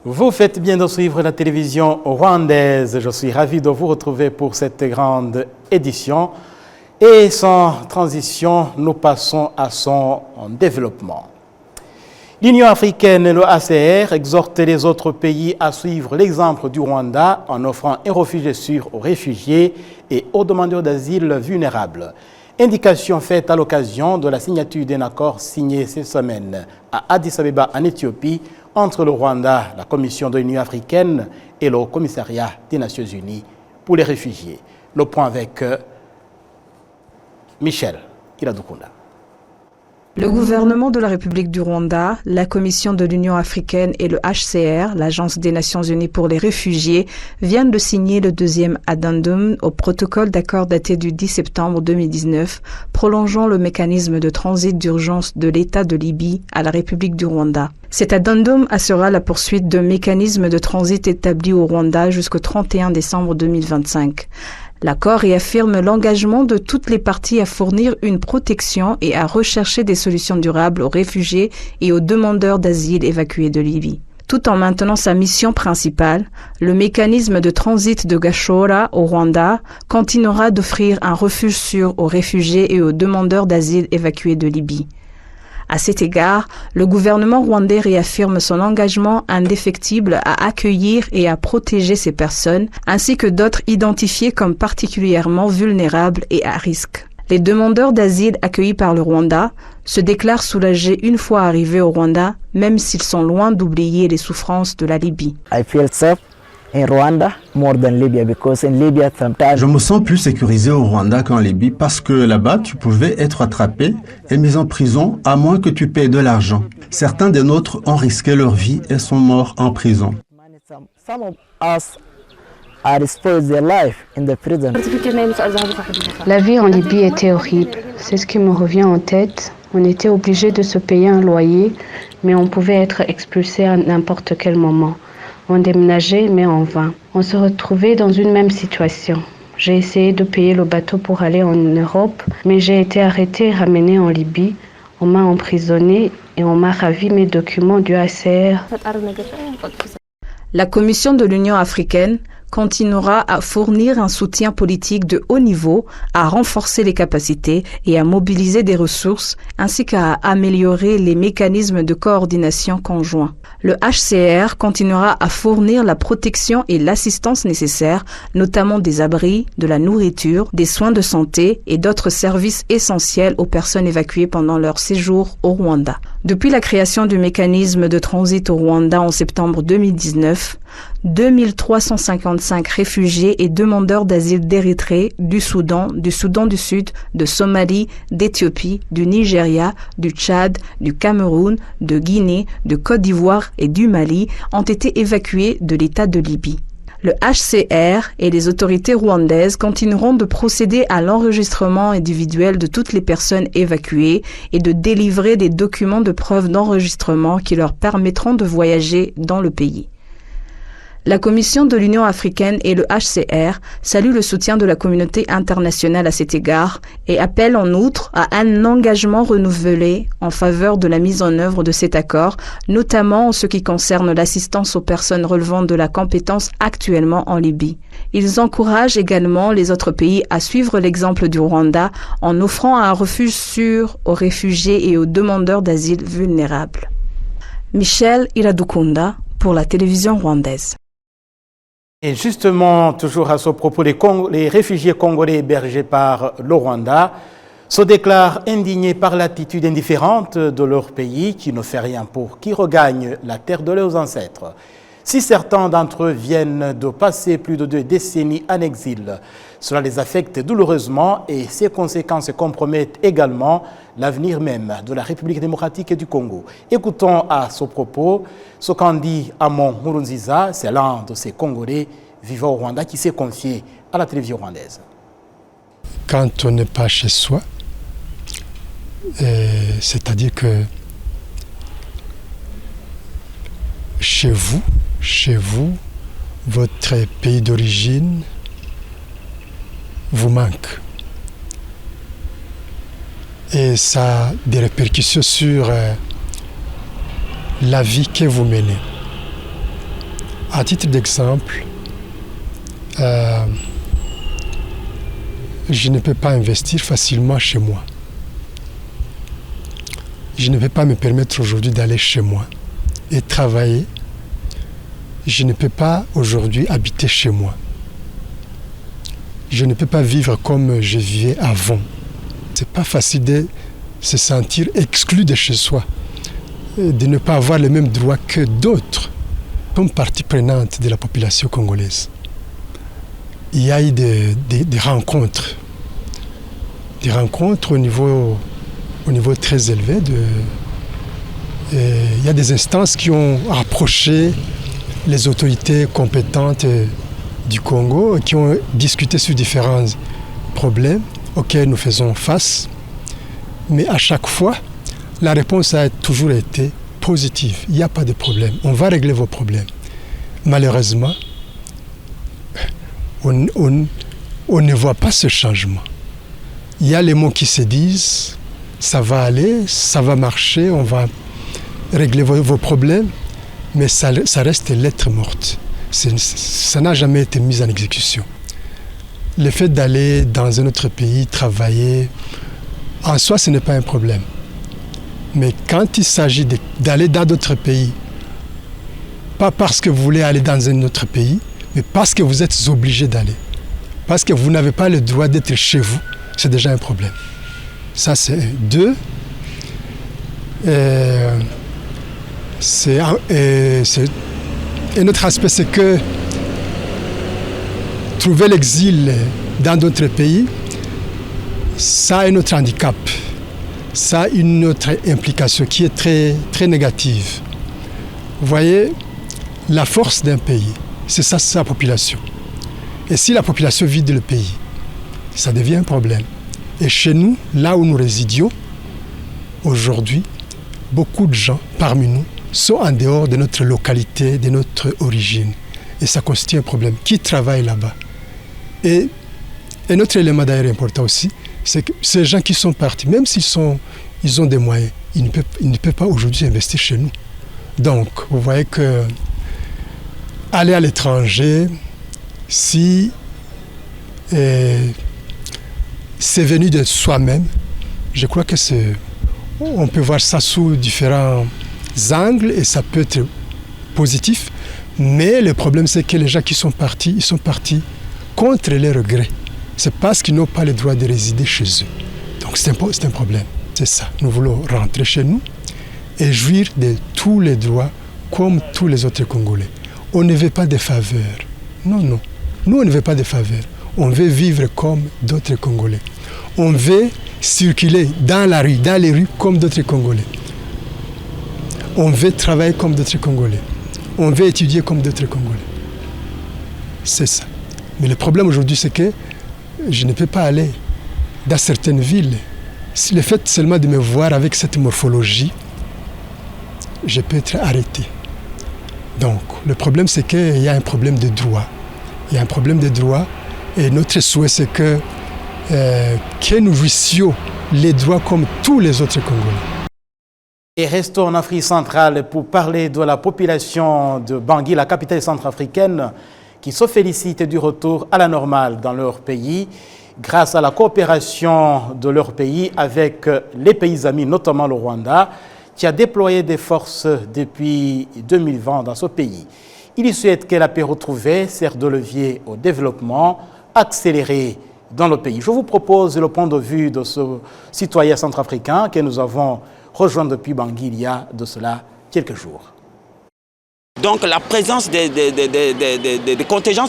Vous faites bien de suivre la télévision rwandaise. Je suis ravi de vous retrouver pour cette grande édition. Et sans transition, nous passons à son développement. L'Union africaine et le ACR exhortent les autres pays à suivre l'exemple du Rwanda en offrant un refuge sûr aux réfugiés et aux demandeurs d'asile vulnérables. Indication faite à l'occasion de la signature d'un accord signé cette semaine à Addis Abeba en Éthiopie entre le Rwanda, la Commission de l'Union africaine et le Commissariat des Nations unies pour les réfugiés. Le point avec Michel Iradukunda. Le gouvernement de la République du Rwanda, la Commission de l'Union africaine et le HCR, l'Agence des Nations unies pour les réfugiés, viennent de signer le deuxième addendum au protocole d'accord daté du 10 septembre 2019, prolongeant le mécanisme de transit d'urgence de l'État de Libye à la République du Rwanda. Cet addendum assurera la poursuite d'un mécanisme de transit établi au Rwanda jusqu'au 31 décembre 2025. L'accord réaffirme l'engagement de toutes les parties à fournir une protection et à rechercher des solutions durables aux réfugiés et aux demandeurs d'asile évacués de Libye. Tout en maintenant sa mission principale, le mécanisme de transit de Gashora au Rwanda continuera d'offrir un refuge sûr aux réfugiés et aux demandeurs d'asile évacués de Libye. À cet égard, le gouvernement rwandais réaffirme son engagement indéfectible à accueillir et à protéger ces personnes, ainsi que d'autres identifiées comme particulièrement vulnérables et à risque. Les demandeurs d'asile accueillis par le Rwanda se déclarent soulagés une fois arrivés au Rwanda, même s'ils sont loin d'oublier les souffrances de la Libye. Je me sens plus sécurisé au Rwanda qu'en Libye parce que là-bas, tu pouvais être attrapé et mis en prison à moins que tu payes de l'argent. Certains des nôtres ont risqué leur vie et sont morts en prison. La vie en Libye était horrible. C'est ce qui me revient en tête. On était obligé de se payer un loyer, mais on pouvait être expulsé à n'importe quel moment. On déménageait, mais en vain. On se retrouvait dans une même situation. J'ai essayé de payer le bateau pour aller en Europe, mais j'ai été arrêté et ramené en Libye. On m'a emprisonné et on m'a ravi mes documents du HCR. La Commission de l'Union africaine continuera à fournir un soutien politique de haut niveau, à renforcer les capacités et à mobiliser des ressources, ainsi qu'à améliorer les mécanismes de coordination conjoints. Le HCR continuera à fournir la protection et l'assistance nécessaires, notamment des abris, de la nourriture, des soins de santé et d'autres services essentiels aux personnes évacuées pendant leur séjour au Rwanda. Depuis la création du mécanisme de transit au Rwanda en septembre 2019, 2355 réfugiés et demandeurs d'asile d'Érythrée, du Soudan du Sud, de Somalie, d'Éthiopie, du Nigeria, du Tchad, du Cameroun, de Guinée, de Côte d'Ivoire et du Mali ont été évacués de l'État de Libye. Le HCR et les autorités rwandaises continueront de procéder à l'enregistrement individuel de toutes les personnes évacuées et de délivrer des documents de preuve d'enregistrement qui leur permettront de voyager dans le pays. La Commission de l'Union africaine et le HCR saluent le soutien de la communauté internationale à cet égard et appellent en outre à un engagement renouvelé en faveur de la mise en œuvre de cet accord, notamment en ce qui concerne l'assistance aux personnes relevant de la compétence actuellement en Libye. Ils encouragent également les autres pays à suivre l'exemple du Rwanda en offrant un refuge sûr aux réfugiés et aux demandeurs d'asile vulnérables. Michel Iradukunda pour la télévision rwandaise. Et justement, toujours à ce propos, les réfugiés congolais hébergés par le Rwanda se déclarent indignés par l'attitude indifférente de leur pays qui ne fait rien pour qu'ils regagnent la terre de leurs ancêtres. Si certains d'entre eux viennent de passer plus de 2 décennies en exil, cela les affecte douloureusement et ses conséquences compromettent également l'avenir même de la République démocratique du Congo. Écoutons à ce propos ce qu'en dit Amon Nkurunziza, c'est l'un de ces Congolais vivant au Rwanda qui s'est confié à la télévision rwandaise. Quand on n'est pas chez soi, c'est-à-dire que chez vous, votre pays d'origine vous manque. Et ça a des répercussions sur la vie que vous menez. À titre d'exemple, je ne peux pas investir facilement chez moi. Je ne peux pas me permettre aujourd'hui d'aller chez moi et travailler. Je ne peux pas aujourd'hui habiter chez moi. Je ne peux pas vivre comme je vivais avant. C'est pas facile de se sentir exclu de chez soi, de ne pas avoir les mêmes droits que d'autres, comme partie prenante de la population congolaise. Il y a eu des rencontres au niveau très élevé. Il y a des instances qui ont approché les autorités compétentes du Congo et qui ont discuté sur différents problèmes auxquels nous faisons face. Mais à chaque fois, la réponse a toujours été positive. Il n'y a pas de problème. On va régler vos problèmes. Malheureusement, on ne voit pas ce changement. Il y a les mots qui se disent, ça va aller, ça va marcher, on va régler vos problèmes, mais ça reste lettre morte. Ça n'a jamais été mis en exécution. Le fait d'aller dans un autre pays, travailler, en soi, ce n'est pas un problème. Mais quand il s'agit d'aller dans d'autres pays, pas parce que vous voulez aller dans un autre pays, mais parce que vous êtes obligé d'aller, parce que vous n'avez pas le droit d'être chez vous, c'est déjà un problème. Ça, c'est deux. Un autre aspect, c'est que trouver l'exil dans d'autres pays, ça a un autre handicap, ça a une autre implication qui est très, très négative. Vous voyez, la force d'un pays, c'est ça, sa population. Et si la population vide le pays, ça devient un problème. Et chez nous, là où nous résidions, aujourd'hui, beaucoup de gens parmi nous sont en dehors de notre localité, de notre origine. Et ça constitue un problème. Qui travaille là-bas? Et un autre élément d'ailleurs important aussi, c'est que ces gens qui sont partis, même ils ont des moyens, ils ne peuvent pas aujourd'hui investir chez nous. Donc, vous voyez que aller à l'étranger, si c'est venu de soi-même, je crois que on peut voir ça sous différents angles et ça peut être positif. Mais le problème, c'est que les gens qui sont partis, ils sont partis contre les regrets. C'est parce qu'ils n'ont pas le droit de résider chez eux. Donc c'est un problème. C'est ça. Nous voulons rentrer chez nous et jouir de tous les droits comme tous les autres Congolais. On ne veut pas de faveurs. Non, non. Nous, on ne veut pas de faveurs. On veut vivre comme d'autres Congolais. On veut circuler dans la rue, dans les rues comme d'autres Congolais. On veut travailler comme d'autres Congolais. On veut étudier comme d'autres Congolais. C'est ça. Mais le problème aujourd'hui, c'est que je ne peux pas aller dans certaines villes. Le fait seulement de me voir avec cette morphologie, je peux être arrêté. Donc, le problème, c'est qu'il y a un problème de droit. Il y a un problème de droit et notre souhait, c'est que nous jouissions les droits comme tous les autres Congolais. Et restons en Afrique centrale pour parler de la population de Bangui, la capitale centrafricaine, qui se félicite du retour à la normale dans leur pays grâce à la coopération de leur pays avec les pays amis, notamment le Rwanda, qui a déployé des forces depuis 2020 dans ce pays. Il y souhaite que la paix retrouvée sert de levier au développement accéléré dans le pays. Je vous propose le point de vue de ce citoyen centrafricain que nous avons rejoint depuis Bangui il y a de cela quelques jours. Donc la présence des contingents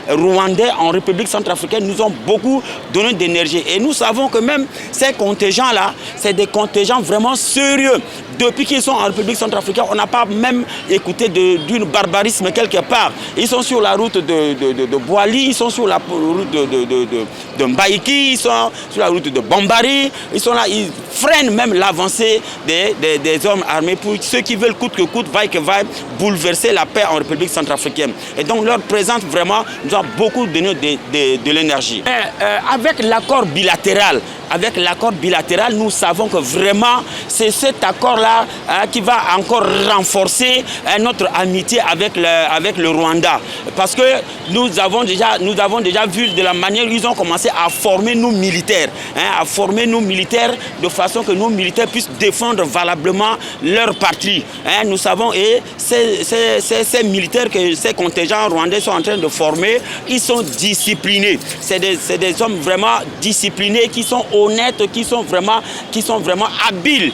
rwandais en République centrafricaine nous ont beaucoup donné d'énergie. Et nous savons que même ces contingents-là, c'est des contingents vraiment sérieux. Depuis qu'ils sont en République centrafricaine, on n'a pas même écouté d'un barbarisme quelque part. Ils sont sur la route de Boali, ils sont sur la route de Mbaïki, ils sont sur la route de Bambari. Ils sont là, ils freinent même l'avancée des hommes armés pour ceux qui veulent coûte que coûte, vaille que va bouleverser la paix en République centrafricaine. Et donc leur présence vraiment nous a beaucoup donné de l'énergie. Avec l'accord bilatéral, nous savons que vraiment c'est cet accord-là qui va encore renforcer notre amitié avec le Rwanda. Parce que nous avons déjà vu de la manière où ils ont commencé à former nos militaires, de façon que nos militaires puissent défendre valablement leur patrie. Nous savons, et ces militaires que ces contingents rwandais sont en train de former, ils sont disciplinés. C'est des hommes vraiment disciplinés, qui sont honnêtes, qui sont vraiment habiles,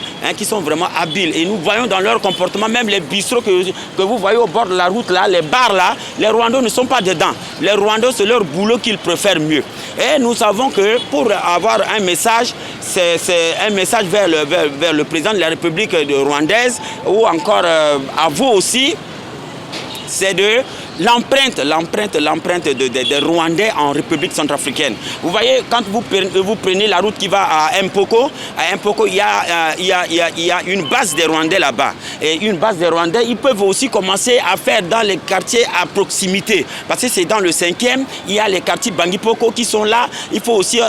Et nous voyons dans leur comportement, même les bistrots que vous voyez au bord de la route, là, les bars là, les Rwandais ne sont pas dedans. Les Rwandais, c'est leur boulot qu'ils préfèrent mieux. Et nous savons que pour avoir un message, c'est un message vers le président de la République rwandaise, ou encore à vous aussi, c'est de l'empreinte des Rwandais en République centrafricaine. Vous voyez, quand vous prenez la route qui va à Mpoko, il y a une base des Rwandais là-bas. Et une base des Rwandais, ils peuvent aussi commencer à faire dans les quartiers à proximité. Parce que c'est dans le 5e, il y a les quartiers Bangipoko qui sont là. Il faut aussi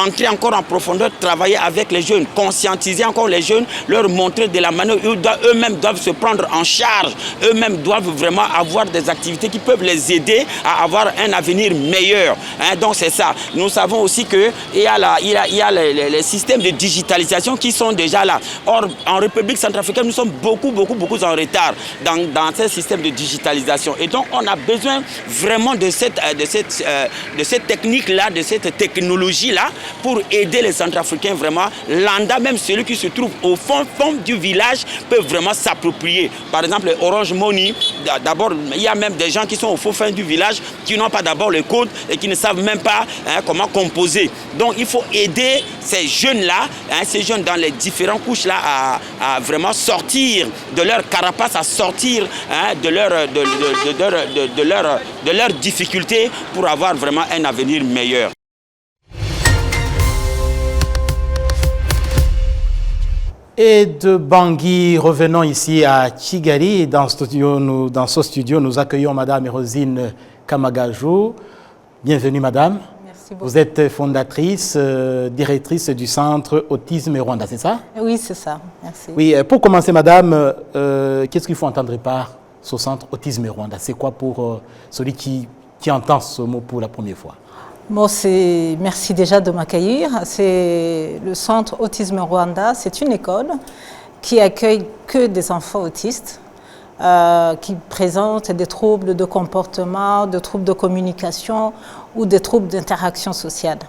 entrer encore en profondeur, travailler avec les jeunes, conscientiser encore les jeunes, leur montrer de la manière où eux-mêmes doivent se prendre en charge. Eux-mêmes doivent vraiment avoir des activités qui peuvent les aider à avoir un avenir meilleur. Donc c'est ça. Nous savons aussi qu'il y a les systèmes de digitalisation qui sont déjà là. Or, en République centrafricaine, nous sommes beaucoup en retard dans ces systèmes de digitalisation. Et donc, on a besoin vraiment de cette technique-là, de cette technologie-là, pour aider les Centrafricains vraiment. Landa, même celui qui se trouve au fond du village, peut vraiment s'approprier. Par exemple, Orange Money, d'abord, il y a même des gens qui sont au fond fin du village, qui n'ont pas d'abord le code et qui ne savent même pas comment composer. Donc il faut aider ces jeunes-là, ces jeunes dans les différentes couches-là à vraiment sortir de leur carapace, à sortir de leurs difficultés pour avoir vraiment un avenir meilleur. Et de Bangui, revenons ici à Kigali. Dans ce studio, nous accueillons Madame Rosine Kamagajou. Bienvenue, Madame. Merci beaucoup. Vous êtes fondatrice, directrice du Centre Autisme Rwanda, c'est ça? Oui, c'est ça. Merci. Oui, pour commencer, Madame, qu'est-ce qu'il faut entendre par ce Centre Autisme Rwanda? C'est quoi pour celui qui entend ce mot pour la première fois? Bon, merci déjà de m'accueillir. C'est le Centre Autisme Rwanda. C'est une école qui accueille que des enfants autistes qui présentent des troubles de comportement, des troubles de communication ou des troubles d'interaction sociale.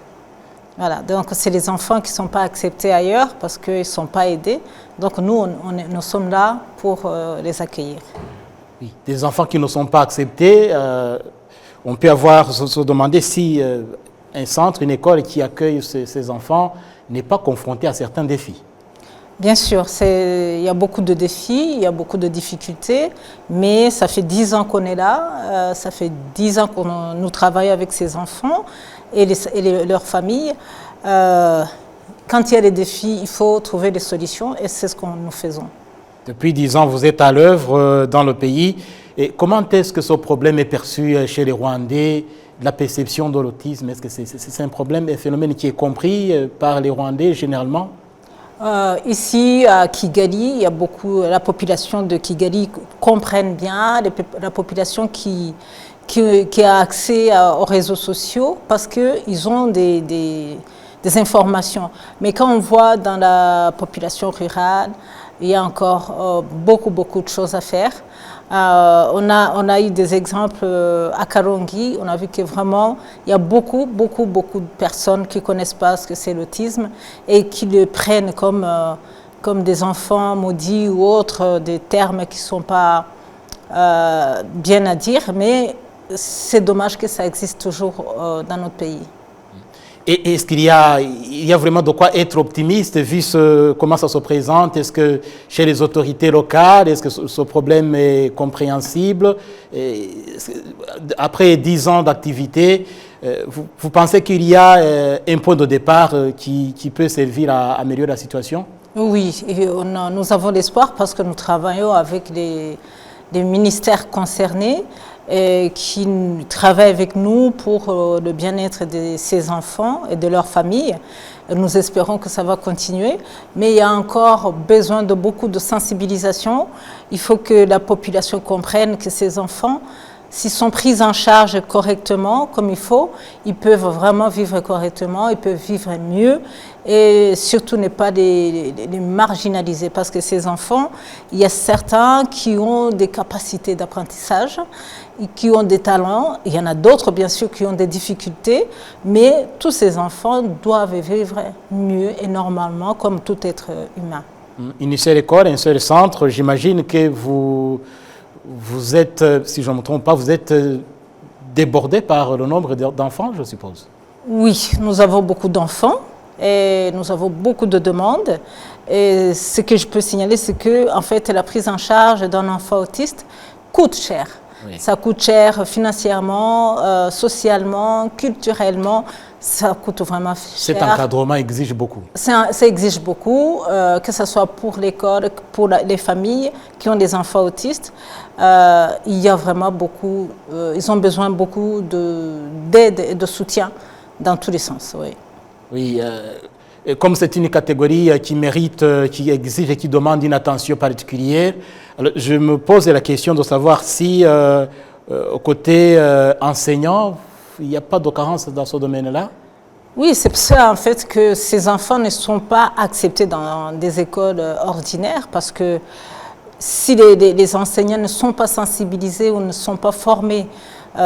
Voilà, donc c'est les enfants qui ne sont pas acceptés ailleurs parce qu'ils ne sont pas aidés. Donc nous sommes là pour les accueillir. Oui, des enfants qui ne sont pas acceptés. On peut se demander si un centre, une école qui accueille ces enfants n'est pas confronté à certains défis. Bien sûr, il y a beaucoup de défis, il y a beaucoup de difficultés, mais ça fait 10 ans qu'on est là, ça fait 10 ans que nous travaillons avec ces enfants et leurs familles. Quand il y a des défis, il faut trouver des solutions et c'est ce que nous faisons. Depuis 10 ans, vous êtes à l'œuvre dans le pays. Et comment est-ce que ce problème est perçu chez les Rwandais, la perception de l'autisme? Est-ce que c'est un problème, un phénomène qui est compris par les Rwandais généralement? Ici, à Kigali, il y a beaucoup, la population de Kigali comprenne bien, la population qui a accès aux réseaux sociaux parce qu'ils ont des informations. Mais quand on voit dans la population rurale, il y a encore beaucoup de choses à faire. On a eu des exemples à Karongi, on a vu que vraiment il y a beaucoup de personnes qui ne connaissent pas ce que c'est l'autisme et qui le prennent comme des enfants maudits ou autres, des termes qui ne sont pas bien à dire, mais c'est dommage que ça existe toujours dans notre pays. Et est-ce qu'il y a vraiment de quoi être optimiste vu comment ça se présente? Est-ce que chez les autorités locales, est-ce que ce problème est compréhensible? Après 10 ans d'activité, vous pensez qu'il y a un point de départ qui peut servir à améliorer la situation? Oui, et nous avons l'espoir parce que nous travaillons avec des ministères concernés qui travaillent avec nous pour le bien-être de ces enfants et de leurs familles. Nous espérons que ça va continuer, mais il y a encore besoin de beaucoup de sensibilisation. Il faut que la population comprenne que ces enfants, s'ils sont pris en charge correctement, comme il faut, ils peuvent vraiment vivre correctement, ils peuvent vivre mieux et surtout ne pas les marginaliser parce que ces enfants, il y a certains qui ont des capacités d'apprentissage, qui ont des talents, il y en a d'autres bien sûr qui ont des difficultés, mais tous ces enfants doivent vivre mieux et normalement comme tout être humain. Une seule école, un seul centre, j'imagine que vous êtes, si je ne me trompe pas, vous êtes débordé par le nombre d'enfants, je suppose. Oui, nous avons beaucoup d'enfants et nous avons beaucoup de demandes. Et ce que je peux signaler, c'est que en fait, la prise en charge d'un enfant autiste coûte cher. Oui. Ça coûte cher financièrement, socialement, culturellement. Ça coûte vraiment cher. Cet encadrement exige beaucoup. Ça exige beaucoup, que ce soit pour l'école, pour les familles qui ont des enfants autistes. Il y a vraiment beaucoup, ils ont besoin beaucoup d'aide et de soutien dans tous les sens. Oui, oui comme c'est une catégorie qui mérite, qui exige et qui demande une attention particulière, alors je me pose la question de savoir si, au côté enseignant, il n'y a pas de carence dans ce domaine-là? Oui, c'est pour ça en fait que ces enfants ne sont pas acceptés dans des écoles ordinaires parce que si les enseignants ne sont pas sensibilisés ou ne sont pas formés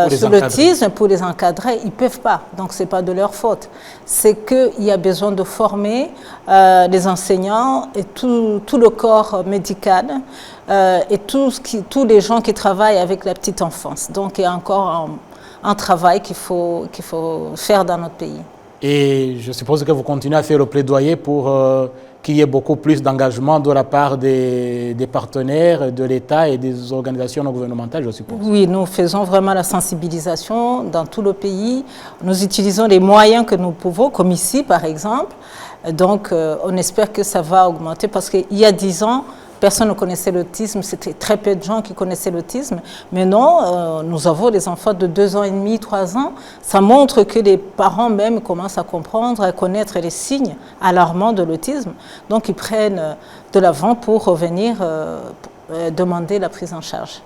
sur l'autisme pour les encadrer, ils ne peuvent pas. Donc, ce n'est pas de leur faute. C'est qu'il y a besoin de former les enseignants et tout le corps médical et tous les gens qui travaillent avec la petite enfance. Donc, il y a encore un travail qu'il faut faire dans notre pays. Et je suppose que vous continuez à faire le plaidoyer pour qu'il y ait beaucoup plus d'engagement de la part des partenaires, de l'État et des organisations non gouvernementales, je suppose. Oui, nous faisons vraiment la sensibilisation dans tout le pays. Nous utilisons les moyens que nous pouvons, comme ici par exemple. Donc, on espère que ça va augmenter parce qu'il y a 10 ans, personne ne connaissait l'autisme, c'était très peu de gens qui connaissaient l'autisme. Mais non, nous avons des enfants de 2 ans et demi, 3 ans. Ça montre que les parents même commencent à comprendre, à connaître les signes alarmants de l'autisme. Donc, ils prennent de l'avant pour revenir demander la prise en charge.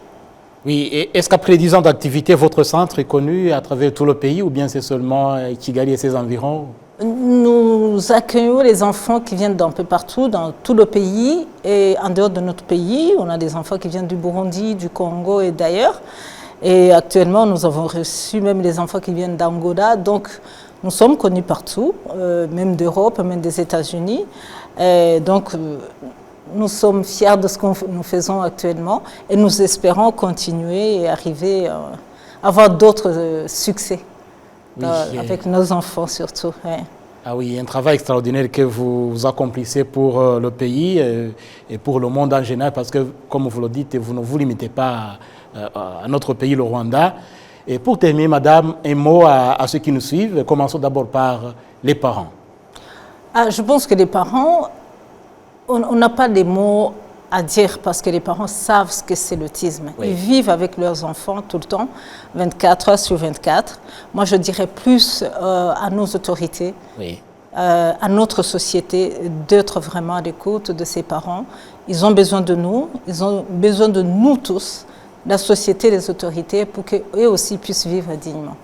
Oui, et est-ce qu'après 10 ans d'activité, votre centre est connu à travers tout le pays ou bien c'est seulement Kigali et ses environs? Nous accueillons les enfants qui viennent d'un peu partout, dans tout le pays et en dehors de notre pays. On a des enfants qui viennent du Burundi, du Congo et d'ailleurs. Et actuellement, nous avons reçu même des enfants qui viennent d'Angola. Donc, nous sommes connus partout, même d'Europe, même des États-Unis. Donc, nous sommes fiers de ce que nous faisons actuellement et nous espérons continuer et arriver à avoir d'autres succès. Oui, avec nos enfants surtout. Ouais. Ah oui, un travail extraordinaire que vous accomplissez pour le pays et pour le monde en général parce que, comme vous le dites, vous ne vous limitez pas à notre pays, le Rwanda. Et pour terminer, madame, un mot à ceux qui nous suivent. Commençons d'abord par les parents. Je pense que les parents, on n'a pas des mots à dire parce que les parents savent ce que c'est l'autisme. Oui. Ils vivent avec leurs enfants tout le temps, 24 heures sur 24. Moi, je dirais plus à nos autorités, oui. À notre société, d'être vraiment à l'écoute de ces parents. Ils ont besoin de nous, ils ont besoin de nous tous, la société, les autorités, pour qu'eux aussi puissent vivre dignement.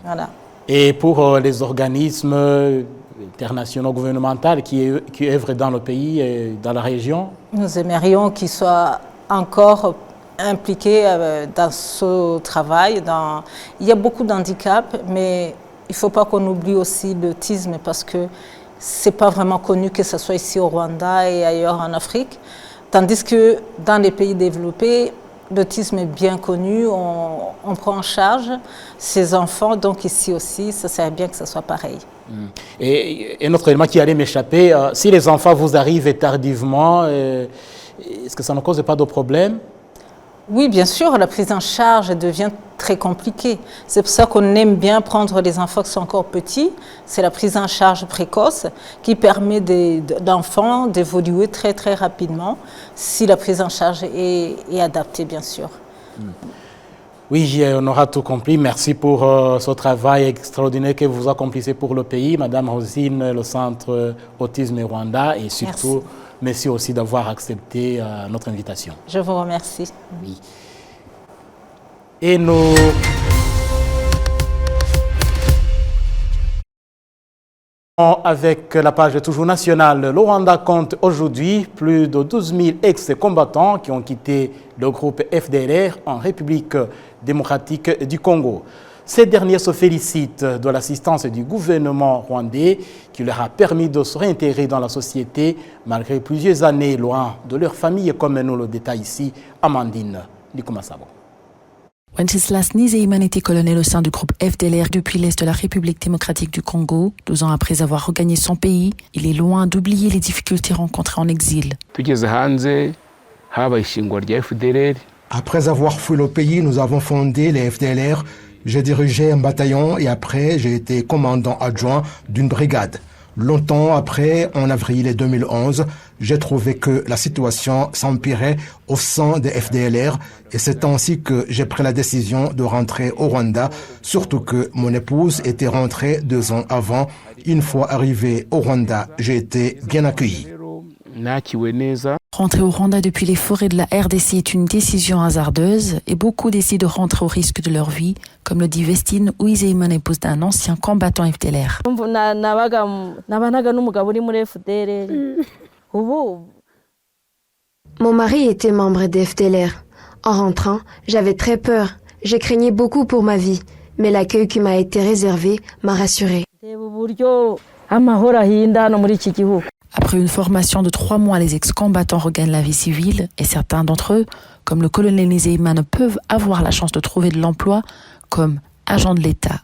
Voilà. Et pour les organismes internationaux gouvernementaux qui œuvrent dans le pays et dans la région? Nous aimerions qu'ils soient encore impliqués dans ce travail. Il y a beaucoup d'handicaps, mais il ne faut pas qu'on oublie aussi l'autisme parce que ce n'est pas vraiment connu que ce soit ici au Rwanda et ailleurs en Afrique. Tandis que dans les pays développés, l'autisme est bien connu, on prend en charge ces enfants, donc ici aussi, ça serait bien que ce soit pareil. Et un autre élément qui allait m'échapper, si les enfants vous arrivent tardivement, est-ce que ça ne cause pas de problème? Oui, bien sûr, la prise en charge devient très compliquée. C'est pour ça qu'on aime bien prendre les enfants qui sont encore petits. C'est la prise en charge précoce qui permet d'enfants d'évoluer très très rapidement si la prise en charge est adaptée, bien sûr. Oui, on aura tout compris. Merci pour ce travail extraordinaire que vous accomplissez pour le pays, Madame Rosine, le Centre Autisme Rwanda, et surtout, merci aussi d'avoir accepté notre invitation. Je vous remercie. Oui. Et nous... Avec la page toujours nationale, le Rwanda compte aujourd'hui plus de 12 000 ex-combattants qui ont quitté le groupe FDLR en République démocratique du Congo. Ces derniers se félicitent de l'assistance du gouvernement rwandais qui leur a permis de se réintégrer dans la société malgré plusieurs années loin de leur famille, comme nous le détaille ici Amandine Nikomasabo. Wenceslas Nizeyimana était colonel au sein du groupe FDLR depuis l'Est de la République démocratique du Congo. 12 ans après avoir regagné son pays, il est loin d'oublier les difficultés rencontrées en exil. Après avoir fui le pays, nous avons fondé les FDLR. J'ai dirigé un bataillon et après, j'ai été commandant adjoint d'une brigade. Longtemps après, en avril 2011, j'ai trouvé que la situation s'empirait au sein des FDLR et c'est ainsi que j'ai pris la décision de rentrer au Rwanda, surtout que mon épouse était rentrée 2 ans avant. Une fois arrivée au Rwanda, j'ai été bien accueilli. Rentrer au Rwanda depuis les forêts de la RDC est une décision hasardeuse et beaucoup décident de rentrer au risque de leur vie, comme le dit Vestine Uwizeyimana, épouse d'un ancien combattant FDLR. Mon mari était membre des FDLR. En rentrant, j'avais très peur. Je craignais beaucoup pour ma vie, mais l'accueil qui m'a été réservé m'a rassurée. Après une formation de 3 mois, les ex-combattants regagnent la vie civile et certains d'entre eux, comme le colonel Nizeyimana, peuvent avoir la chance de trouver de l'emploi comme agent de l'État.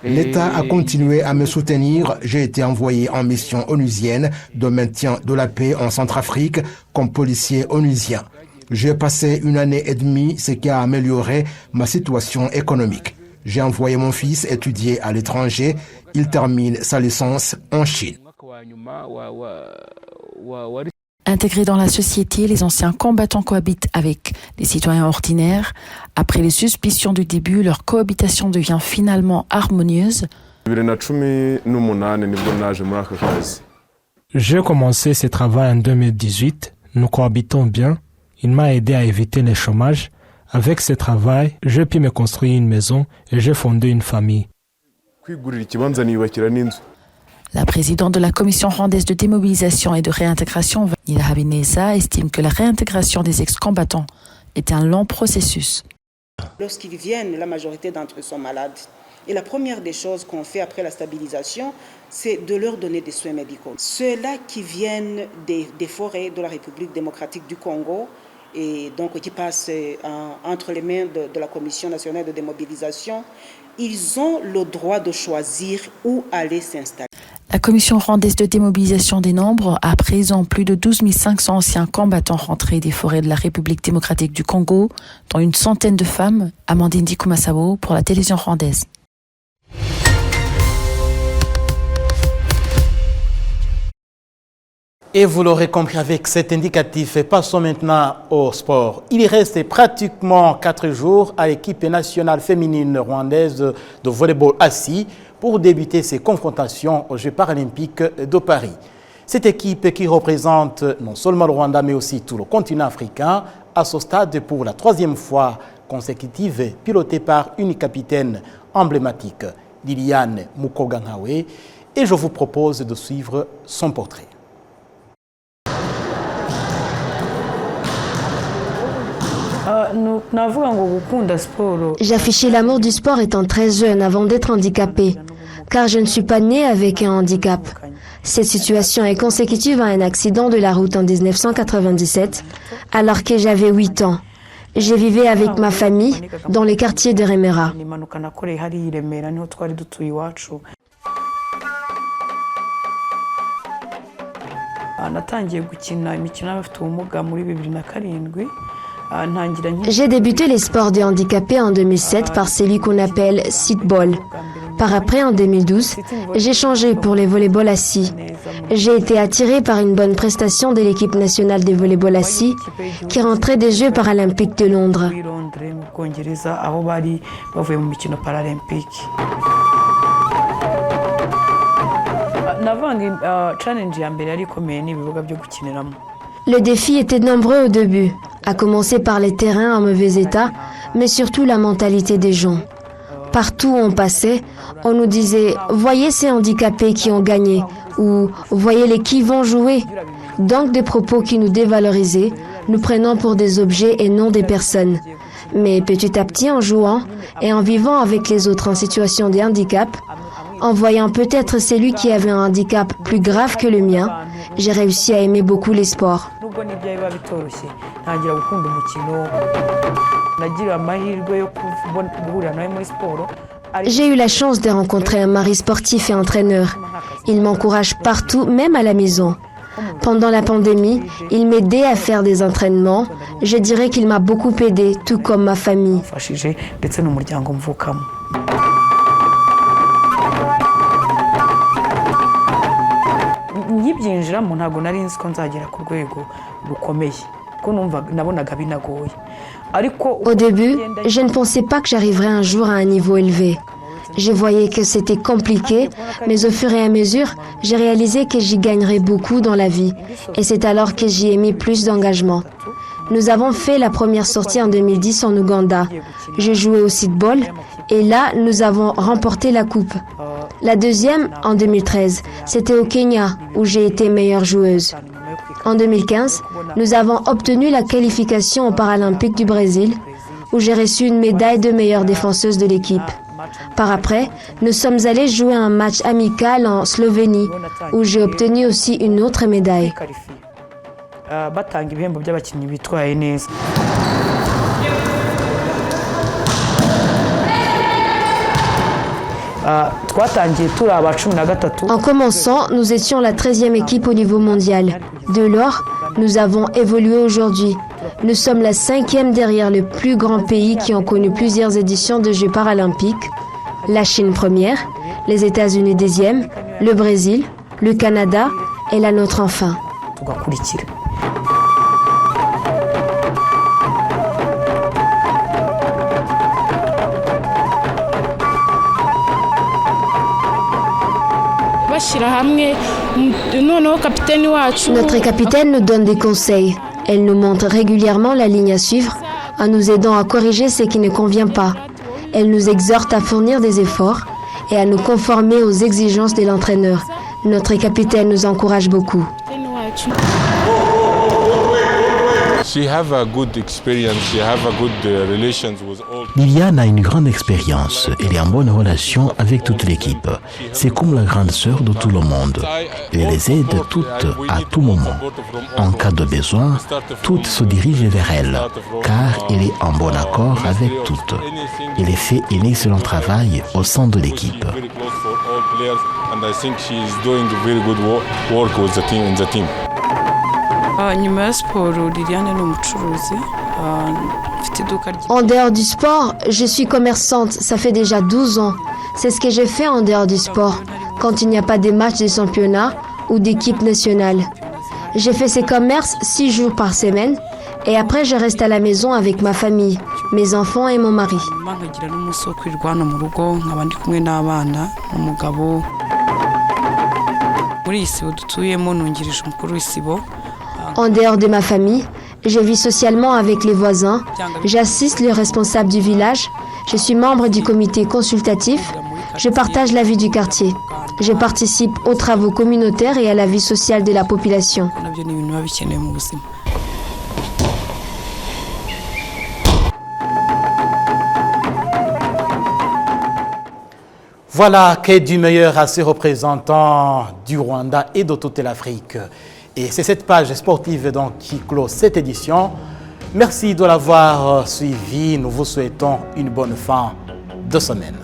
L'État a continué à me soutenir. J'ai été envoyé en mission onusienne de maintien de la paix en Centrafrique comme policier onusien. J'ai passé 1 année et demie, ce qui a amélioré ma situation économique. J'ai envoyé mon fils étudier à l'étranger. Il termine sa licence en Chine. Intégrés dans la société, les anciens combattants cohabitent avec les citoyens ordinaires. Après les suspicions du début, leur cohabitation devient finalement harmonieuse. J'ai commencé ce travail en 2018. Nous cohabitons bien. Il m'a aidé à éviter le chômage. Avec ce travail, j'ai pu me construire une maison et j'ai fondé une famille. La présidente de la Commission rwandaise de démobilisation et de réintégration, Vanilla Habineza, estime que la réintégration des ex-combattants est un long processus. Lorsqu'ils viennent, la majorité d'entre eux sont malades. Et la première des choses qu'on fait après la stabilisation, c'est de leur donner des soins médicaux. Ceux-là qui viennent des forêts de la République démocratique du Congo, et donc qui passent entre les mains de la Commission nationale de démobilisation, ils ont le droit de choisir où aller s'installer. La Commission rwandaise de démobilisation dénombre à présent plus de 12 500 anciens combattants rentrés des forêts de la République démocratique du Congo, dont une centaine de femmes. Amandine Nikomasabo pour la télévision rwandaise. Et vous l'aurez compris avec cet indicatif, passons maintenant au sport. Il reste pratiquement 4 jours à l'équipe nationale féminine rwandaise de volleyball assis pour débuter ses confrontations aux Jeux paralympiques de Paris. Cette équipe qui représente non seulement le Rwanda mais aussi tout le continent africain à ce stade pour la 3e fois consécutive, pilotée par une capitaine emblématique, Liliane Mukogangawe, et je vous propose de suivre son portrait. J'affichais l'amour du sport étant très jeune avant d'être handicapée, car je ne suis pas née avec un handicap. Cette situation est consécutive à un accident de la route en 1997, alors que j'avais 8 ans. Je vivais avec ma famille dans les quartiers de Remera. J'ai débuté les sports des handicapés en 2007 par celui qu'on appelle sit-ball. Par après, en 2012, j'ai changé pour les volleyball assis. J'ai été attirée par une bonne prestation de l'équipe nationale des volleyball assis qui rentrait des Jeux paralympiques de Londres. Le défi était nombreux au début, à commencer par les terrains en mauvais état, mais surtout la mentalité des gens. Partout où on passait, on nous disait « Voyez ces handicapés qui ont gagné » ou « Voyez-les qui vont jouer ». Donc des propos qui nous dévalorisaient, nous prenant pour des objets et non des personnes. Mais petit à petit, en jouant et en vivant avec les autres en situation de handicap, en voyant peut-être celui qui avait un handicap plus grave que le mien, j'ai réussi à aimer beaucoup les sports. J'ai eu la chance de rencontrer un mari sportif et entraîneur. Il m'encourage partout, même à la maison. Pendant la pandémie, il m'aidait à faire des entraînements. Je dirais qu'il m'a beaucoup aidé, tout comme ma famille. Au début, je ne pensais pas que j'arriverais un jour à un niveau élevé. Je voyais que c'était compliqué, mais au fur et à mesure, j'ai réalisé que j'y gagnerais beaucoup dans la vie. Et c'est alors que j'y ai mis plus d'engagement. Nous avons fait la première sortie en 2010 en Ouganda. Je jouais au sit-ball et là, nous avons remporté la coupe. La deuxième, en 2013, c'était au Kenya où j'ai été meilleure joueuse. En 2015, nous avons obtenu la qualification aux Paralympiques du Brésil où j'ai reçu une médaille de meilleure défenseuse de l'équipe. Par après, nous sommes allés jouer un match amical en Slovénie où j'ai obtenu aussi une autre médaille. En commençant, nous étions la 13e équipe au niveau mondial. De lors, nous avons évolué aujourd'hui. Nous sommes la 5e derrière le plus grand pays qui ont connu plusieurs éditions de Jeux paralympiques. La Chine première, les États-Unis deuxième, le Brésil, le Canada et la nôtre enfin. Notre capitaine nous donne des conseils. Elle nous montre régulièrement la ligne à suivre en nous aidant à corriger ce qui ne convient pas. Elle nous exhorte à fournir des efforts et à nous conformer aux exigences de l'entraîneur. Notre capitaine nous encourage beaucoup. Liliane a une grande expérience. Elle est en bonne relation avec toute l'équipe. C'est comme la grande sœur de tout le monde. Elle les aide toutes à tout moment. En cas de besoin, toutes se dirigent vers elle, car elle est en bon accord avec toutes. Elle fait un excellent travail au sein de l'équipe. En dehors du sport, je suis commerçante, ça fait déjà 12 ans. C'est ce que j'ai fait en dehors du sport, quand il n'y a pas de matchs de championnat ou d'équipe nationale. J'ai fait ces commerces 6 jours par semaine et après je reste à la maison avec ma famille, mes enfants et mon mari. En dehors de ma famille, je vis socialement avec les voisins, j'assiste le responsable du village, je suis membre du comité consultatif, je partage la vie du quartier, je participe aux travaux communautaires et à la vie sociale de la population. Voilà, que du meilleur à ces représentants du Rwanda et de toute l'Afrique. Et c'est cette page sportive donc qui clôt cette édition. Merci de l'avoir suivi. Nous vous souhaitons une bonne fin de semaine.